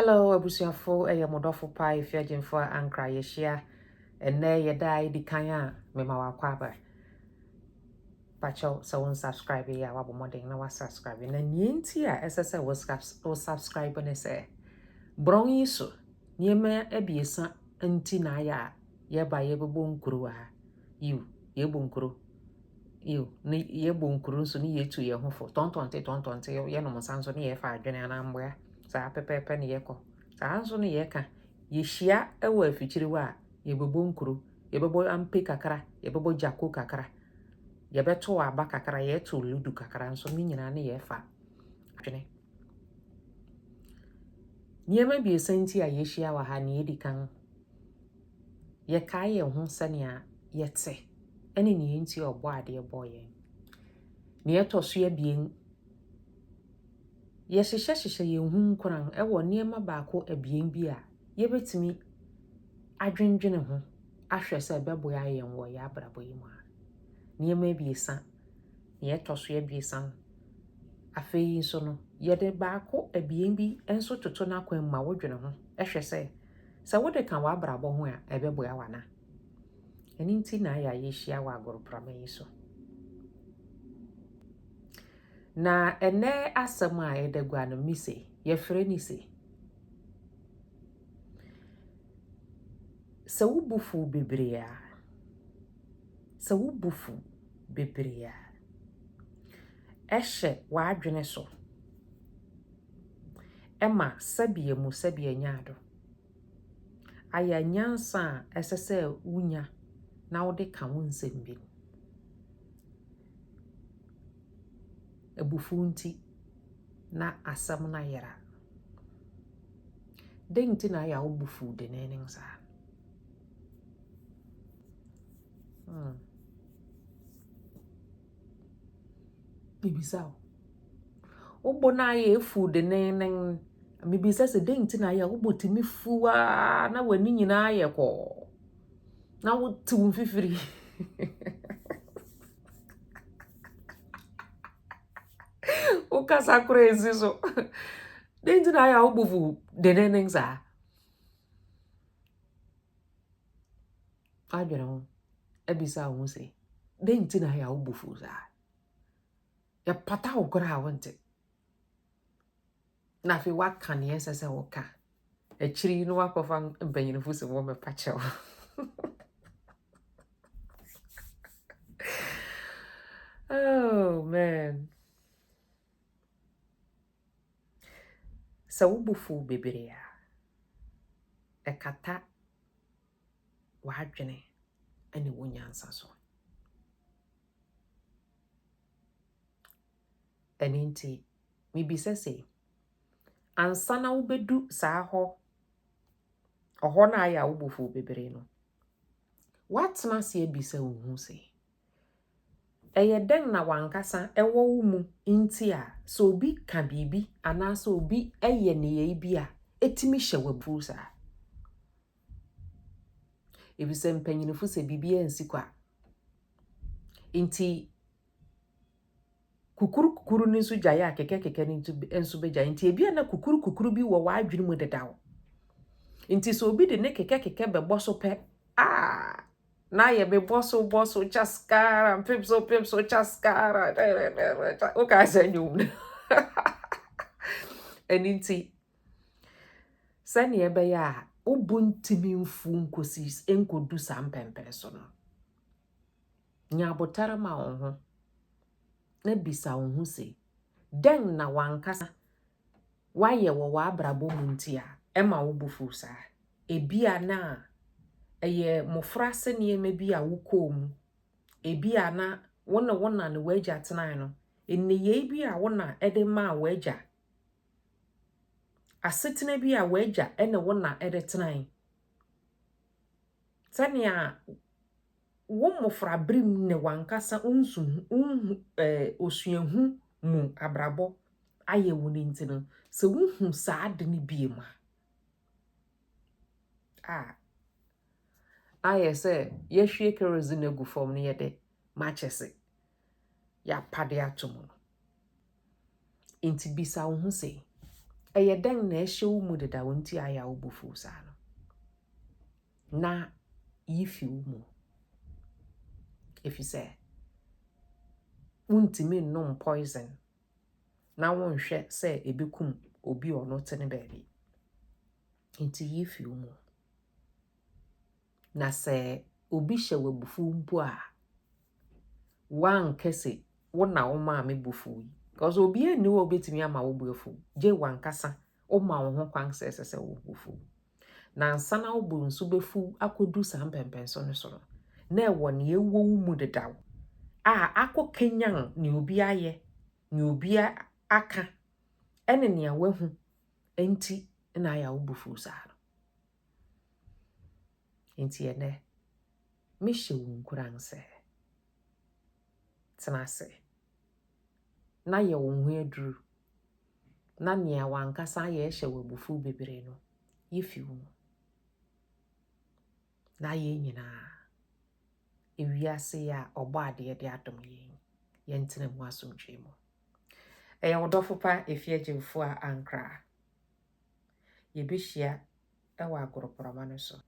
Hello, abusuafo, modofo pa ifiajemfo ankra yeshia. Ene yeda di kanya mema wakwaba. Pacho so subscribe ya wabo modern na wa subscribe. Na nienti a esese wo subscribe ne se. Bron yiso. Niema ebiesa nti na ya yeba yebebo nkuru ha. Yebo nkuru. Ni yebo nkuru so ni yetu ye hofo. Tontonte ye no monsanso ni ye fa adwene anambwa. Sa pepepe ne yeko. Sa nso ne yeka. Yehia ewo afikyiri wa yebebo nkuru. Yebebo ampe kakra, yebebo jako kakra. Yebeto aba kakra, yeto ludu kakra nso ni nyina ne yefa adwene. Niema bi esanti a yehia wa ha ne yedi kan. Ye kae ho sania yete. Ene ne yenti obo ade boye. Ne yeto ye bien. Ye hyehyehye ye hu nkuran ewo niema baako abien bi a yebetimi adwendwene ho ahwe se beboya yen wo ya abrabo yi mu a. Niema bi esa. Ne yeto ye biesa. Afei so no yede baako abien bi enso toto na kwan ma wodwene ho ehwe se wode kan wa abrabo ho a ebeboya wana. Eni nti na ya yehia wa agoroprama yi so. Na ene asem a edegwa no mise ye frɛ ni se wubufu bebrea ehye wadwene so ema sabie nyaado aya nyansa esese wunya na wode ka wonsem bi ebufu nti na asam na yera denti na ya wubufu de nenen sa bibisa obo na ya efu de nenen mibisa se denti na ya wubotimi fuwa na wani nyina ya ko na wutu mfifiri o kasa crazy so denti na ya wubufu de nenen sa adwene ebisa wo se denti na ya wubufu sa ya pata okora wonte na fi waka ne esese woka echiri no wakofa mpanyinufu se wo mepachew oh man wubufu beberea ekata wadwene ene wonyansa so eninti mibisa se ansana ubedu saa ho oho na ya wubufu bebere no watna se ebisa wo se eyeden na wankasa ewo wo mu nti a so obi ka bibi ana so obi eye ne ye bi a etimi hye wabu sa ebisa mpanyinfo se bibi ensi kwa nti kukuru ni nso gyaye a keke ni nso be gyaye nti ebia na kukuru bi wo wadwene mu dedawo nti so obi de ne keke be boso pe na ye be boso chaskara pipso chaskara o ka se nyum eninti sani ebe ya obuntimi mfu nkosi enkodu sampempe so no nya botara ma ho na bisa wo se den na wankasa waye wo wa abrabo mu ntia ema wo bufu sa ebia na eye mofrase ne emebi a wukom ebia na wona ne wagya tenan no enne ye bi a wona ede ma wagya asetena bi a wagya ene wona ede tenan tania wo mofra brim ne wankasa osuahu mu abrabo aye wo nintino se wuhu saade ne biema aye se yehwie kerosene egu fom ne yede machese ya pade atomo inti bisa wo hu se ɛyɛ dɛn na ɛhyɛ wo mu deda wo nti ayɛ wo bufu saa no na yifi wo mu efisɛ wontimi nnom poison na wonhwɛ sɛ ebekum obi ɔno te ne baabi nti yifi wo mu na sɛ obi hyɛ wo bufu mpo a wankɛse wo na wo ma me bufu yi because obi ani wo obetimi ama wo bufu je wankasa o ma wo ho kwan sɛ wo bufu na ansana wo bu nso befu akodu sa mpempenso no so no na ɛwɔ ne ewo wo mu dedaw a akɔkenyan ne obi ayɛ ne obi aka ɛne ne wahu enti na ya wo bufu saa no enti ene me hye wo nkuran sɛ tena ase na ye wo ho aduru na nea wankasa ye hye wo bufu bebre no yifi wo na ye nyina ewiase ya obo ade de adom ye ntena mu asomdwe mu wodofo pa efiagyemfo a ankra ye behia ewa agoroprama no so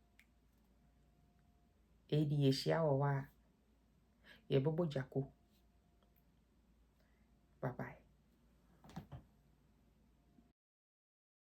edi ye hia wo wa ye bobo jako bye bye.